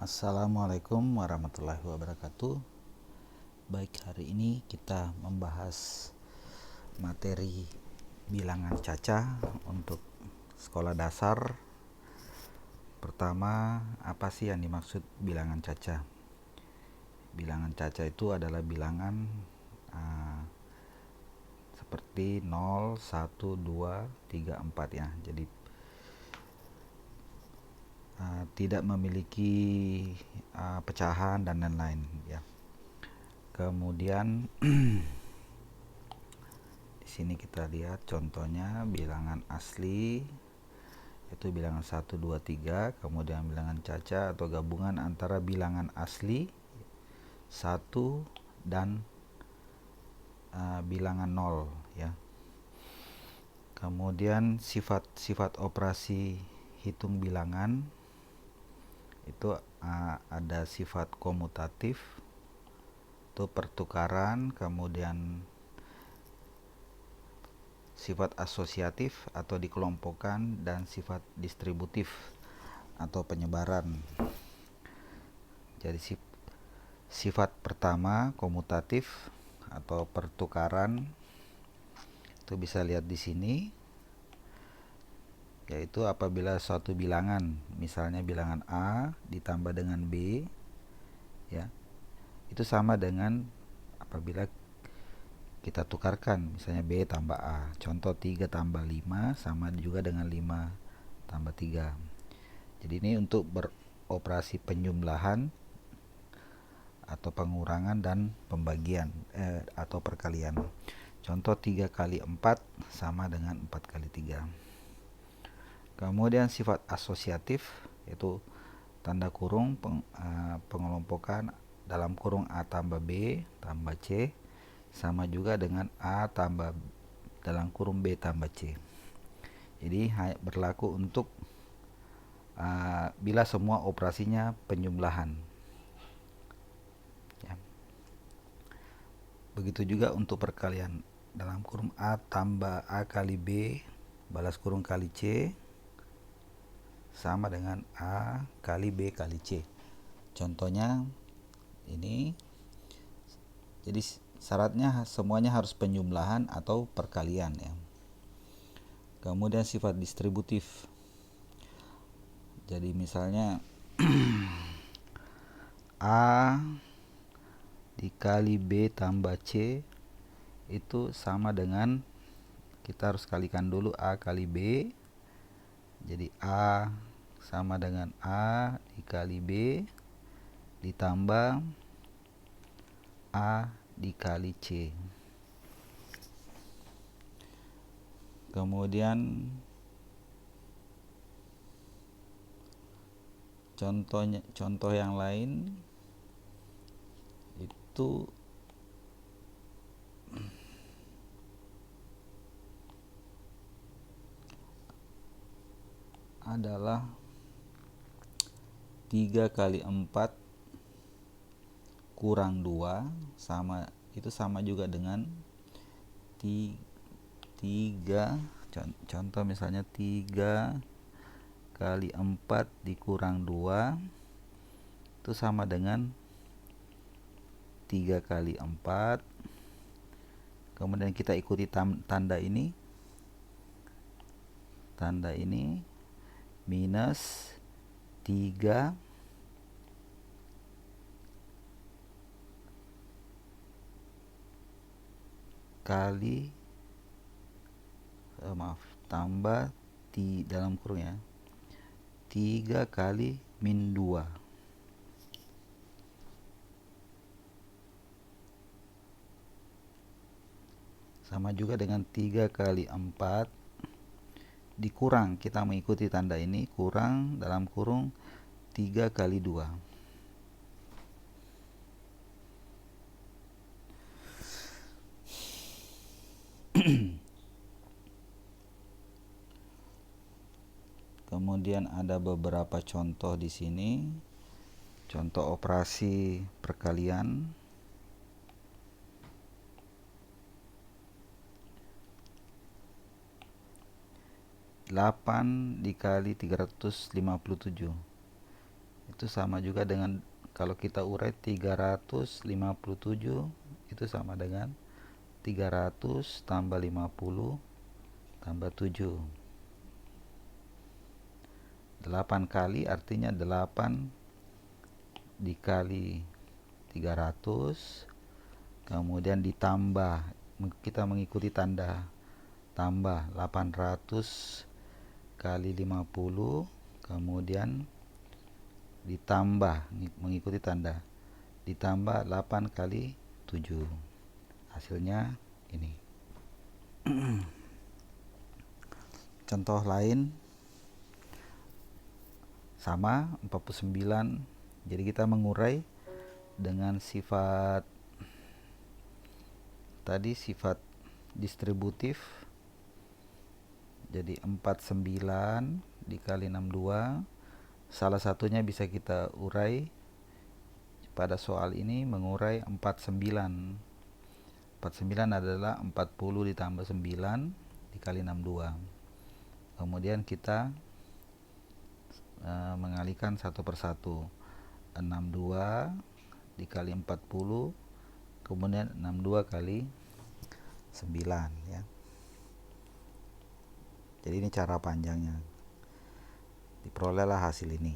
Assalamualaikum warahmatullahi wabarakatuh. Baik, hari ini kita membahas materi bilangan caca untuk sekolah dasar. Pertama, apa sih yang dimaksud bilangan caca? Bilangan caca itu adalah bilangan seperti 0, 1, 2, 3, 4 ya. Jadi tidak memiliki pecahan dan lain-lain ya. Kemudian di sini kita lihat contohnya bilangan asli itu bilangan 1, 2, 3, kemudian bilangan caca atau gabungan antara bilangan asli 1 dan bilangan 0 ya. Kemudian sifat operasi hitung bilangan itu ada sifat komutatif itu pertukaran, kemudian sifat asosiatif atau dikelompokkan, dan sifat distributif atau penyebaran. Jadi sifat pertama komutatif atau pertukaran itu bisa lihat di sini, yaitu apabila suatu bilangan, misalnya bilangan A ditambah dengan B ya, itu sama dengan apabila kita tukarkan, misalnya B tambah A. Contoh 3 tambah 5 sama juga dengan 5 tambah 3. Jadi ini untuk beroperasi penjumlahan atau pengurangan dan pembagian atau perkalian. Contoh 3 kali 4 sama dengan 4 kali 3. Kemudian sifat asosiatif yaitu tanda kurung pengelompokan dalam kurung A tambah B tambah C sama juga dengan A tambah dalam kurung B tambah C. Jadi berlaku untuk bila semua operasinya penjumlahan ya. Begitu juga untuk perkalian dalam kurung A tambah A kali B balas kurung kali C sama dengan A kali B kali C. Contohnya ini. Jadi syaratnya semuanya harus penjumlahan atau perkalian ya. Kemudian sifat distributif. Jadi misalnya A dikali B tambah C itu sama dengan, kita harus kalikan dulu A kali B. Jadi A sama dengan A dikali B ditambah A dikali C. Kemudian contoh yang lain itu adalah 3 kali 4 kurang 2 sama juga dengan 3. Contoh misalnya 3 kali 4 dikurang 2 itu sama dengan 3 kali 4. Kemudian kita ikuti tanda ini minus 3 kali tambah dalam kurung ya 3 kali min 2 sama juga dengan 3 kali 4 dikurang, kita mengikuti tanda ini, kurang dalam kurung 3 kali 2. Kemudian ada beberapa contoh di sini. Contoh operasi perkalian. 8 dikali 357 itu sama juga dengan kalau kita urai 357 itu sama dengan 300 tambah 50 tambah 7. 8 kali artinya 8 dikali 300, kemudian ditambah, kita mengikuti tanda, tambah 800 kali 50, kemudian ditambah, mengikuti tanda, ditambah 8 kali 7. Hasilnya ini. Contoh lain sama 49. Jadi kita mengurai dengan sifat tadi, sifat distributif. Jadi 49 dikali 62. Salah satunya bisa kita urai pada soal ini, mengurai 49. 49 adalah 40 ditambah 9 dikali 62. Kemudian kita mengalihkan satu persatu. 62 dikali 40, kemudian 62 kali 9 ya. Jadi ini cara panjangnya. Diperolehlah hasil ini.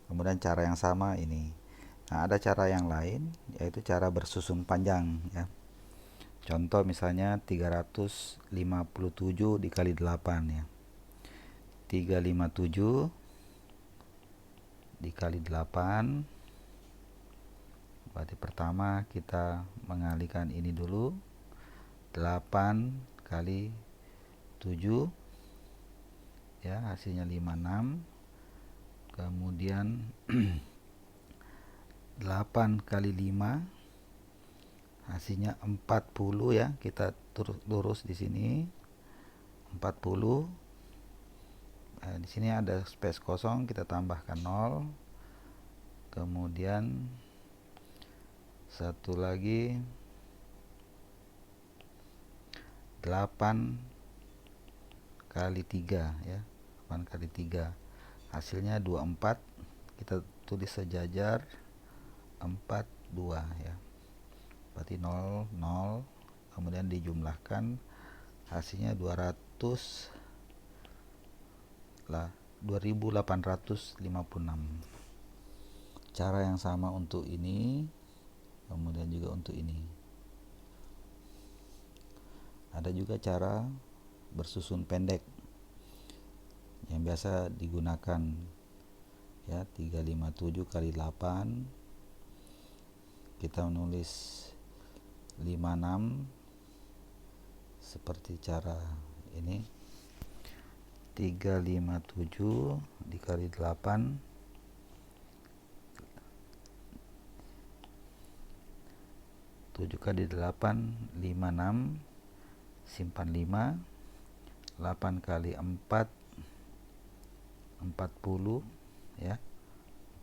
Kemudian cara yang sama ini. Nah, ada cara yang lain, yaitu cara bersusun panjang ya. Contoh misalnya 357 dikali 8 ya. 357 dikali 8. Berarti pertama kita mengalihkan ini dulu. 8 kali 7 ya, hasilnya 56. Kemudian 8 kali 5 hasilnya 40 ya. Kita lurus di sini 40. Nah, di sini ada space kosong, kita tambahkan 0. Kemudian satu lagi 8 kali 3 ya. 8 kali 3 hasilnya 24. Kita tulis sejajar 42 ya. Berarti 0 0, kemudian dijumlahkan hasilnya 200 lah, 2856. Cara yang sama untuk ini, kemudian juga untuk ini. Ada juga cara bersusun pendek yang biasa digunakan ya, 357 kali 8. Kita menulis 56 seperti cara ini. 357 dikali 8 7 kali 8 56, simpan 5. 8 kali 4 40 ya,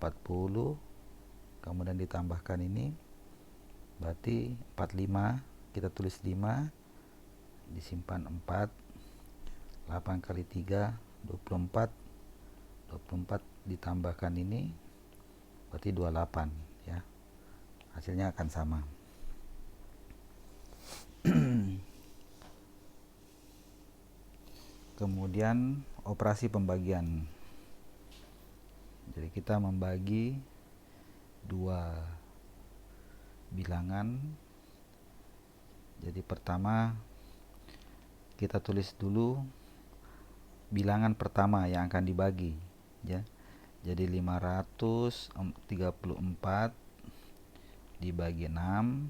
40, kemudian ditambahkan ini berarti 45, kita tulis 5, disimpan 4. 8 kali 3 24, 24 ditambahkan ini berarti 28 ya. Hasilnya akan sama. Kemudian operasi pembagian. Jadi kita membagi dua bilangan. Jadi pertama kita tulis dulu bilangan pertama yang akan dibagi ya. Jadi 534 dibagi 6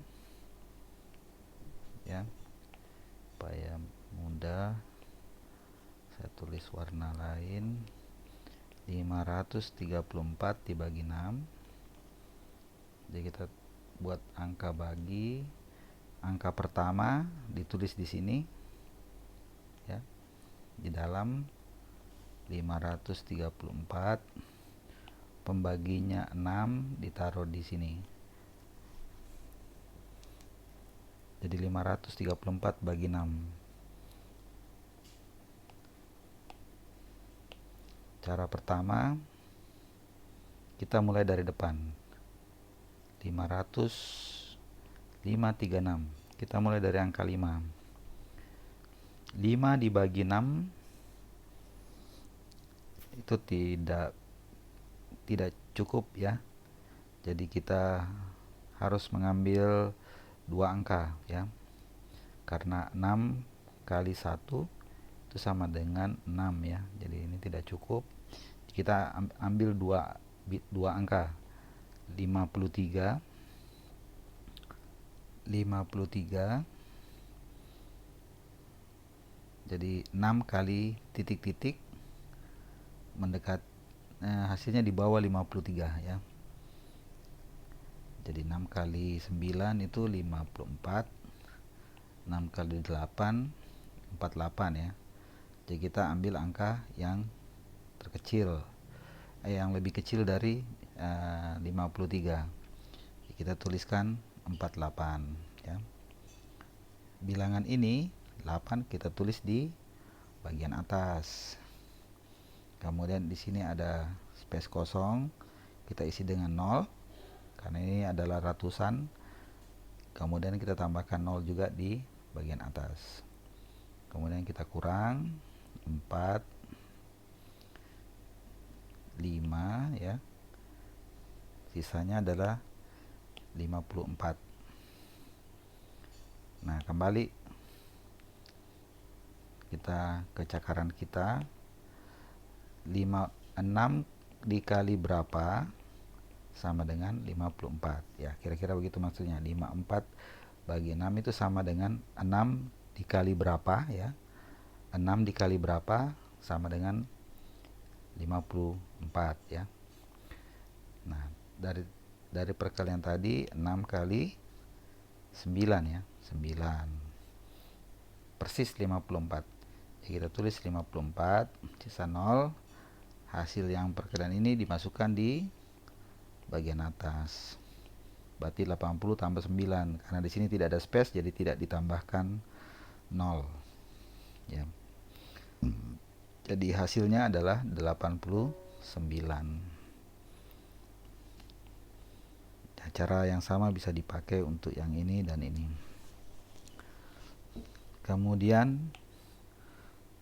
ya, supaya mudah saya tulis warna lain. 534 dibagi 6. Jadi kita buat angka bagi. Angka pertama ditulis di sini ya, di dalam 534, pembaginya 6 ditaruh di sini. Jadi 534 bagi 6. Cara pertama Kita mulai dari depan. 536. Kita mulai dari angka 5. 5 dibagi 6 itu tidak cukup ya. Jadi kita harus mengambil dua angka ya. Karena 6 kali 1 itu sama dengan 6 ya. Jadi ini tidak cukup. Kita ambil dua angka. 53 jadi 6 kali titik-titik mendekat hasilnya di bawah 53 ya. Jadi 6 kali 9 itu 54, 6 kali 8 48 ya. Jadi kita ambil angka yang terkecil, yang lebih kecil dari 53. Jadi kita tuliskan 48 ya. Bilangan ini 8 kita tulis di bagian atas. Kemudian di sini ada space kosong, kita isi dengan 0 karena ini adalah ratusan. Kemudian kita tambahkan 0 juga di bagian atas. Kemudian kita kurang 4 5 ya. Sisanya adalah 54. Nah, kembali kita ke cakaran kita. 6 dikali berapa sama dengan 54 ya, kira-kira begitu maksudnya. 54 bagi 6 itu sama dengan 6 dikali berapa ya. 6 dikali berapa sama dengan 54 ya. Nah, dari perkalian tadi 6 kali 9 ya, 9 persis 54. Jadi kita tulis 54 sisa 0. Hasil yang perkalian ini dimasukkan di bagian atas. Berarti 80 tambah 9. Karena di sini tidak ada space, jadi tidak ditambahkan 0. Ya. Jadi hasilnya adalah 89. Cara yang sama bisa dipakai untuk yang ini dan ini. Kemudian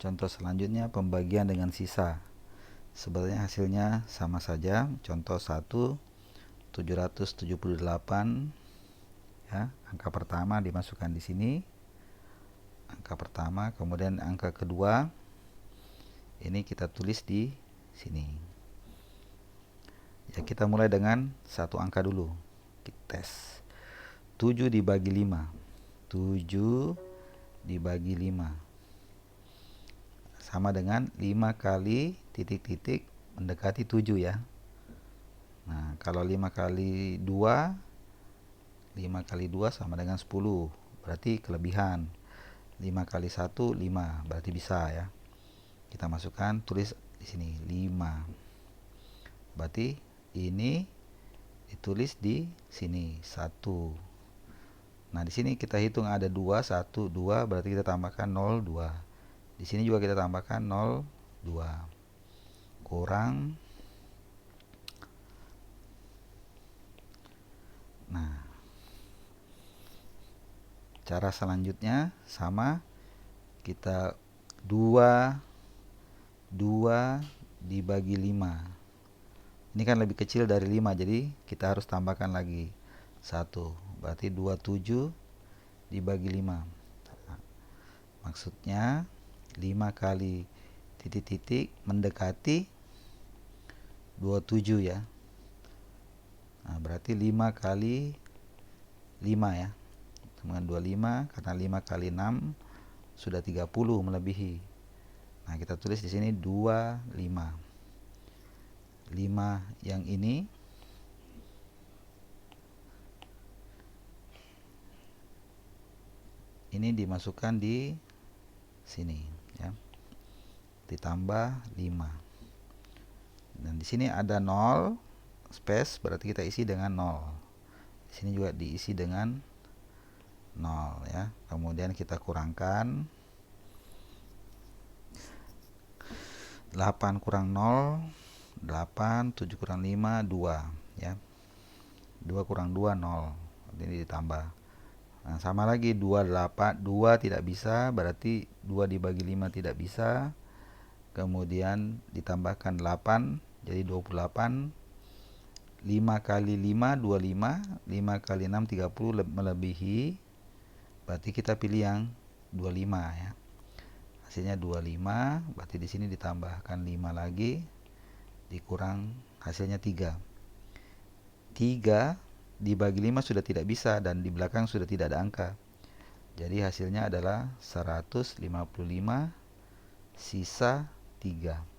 contoh selanjutnya pembagian dengan sisa. Sebenarnya hasilnya sama saja. Contoh 1 778 ya, angka pertama dimasukkan di sini. Angka pertama, kemudian angka kedua ini kita tulis di sini. Ya, kita mulai dengan satu angka dulu. Kita tes. 7 dibagi 5. 7 dibagi 5 sama dengan 5 kali titik-titik mendekati 7 ya. Nah, kalau 5 kali 2 sama dengan 10, berarti kelebihan. 5 kali 1 5, berarti bisa ya. Kita masukkan, tulis di sini 5. Berarti ini ditulis di sini 1. Nah, di sini kita hitung ada 2, 1, 2, berarti kita tambahkan 0, 2. Di sini juga kita tambahkan 0, 2. Kurang. Nah, cara selanjutnya sama. Kita 2 dibagi 5. Ini kan lebih kecil dari 5, jadi kita harus tambahkan lagi 1. Berarti 27 dibagi 5. Maksudnya 5 kali titik-titik mendekati 27 ya. Nah, berarti 5 kali 5 ya. Dengan 25, karena 5 kali 6 sudah 30 melebihi. Nah, kita tulis di sini 25. 5 yang ini dimasukkan di sini ya. Ditambah 5. Dan di sini ada 0 space, berarti kita isi dengan 0. Di sini juga diisi dengan 0 ya. Kemudian kita kurangkan 8 kurang 0, 8, 7 kurang 5, 2 ya. 2 kurang 2, 0. Ini ditambah. Nah, sama lagi 28, 2 tidak bisa, berarti 2 dibagi 5 tidak bisa. Kemudian ditambahkan 8, jadi 28. 5 kali 5, 25. 5 kali 6, 30, melebihi. Berarti kita pilih yang 25 ya. Hasilnya 25, berarti di sini ditambahkan 5 lagi, dikurang hasilnya 3. 3 dibagi 5 sudah tidak bisa dan di belakang sudah tidak ada angka. Jadi hasilnya adalah 155 sisa 3.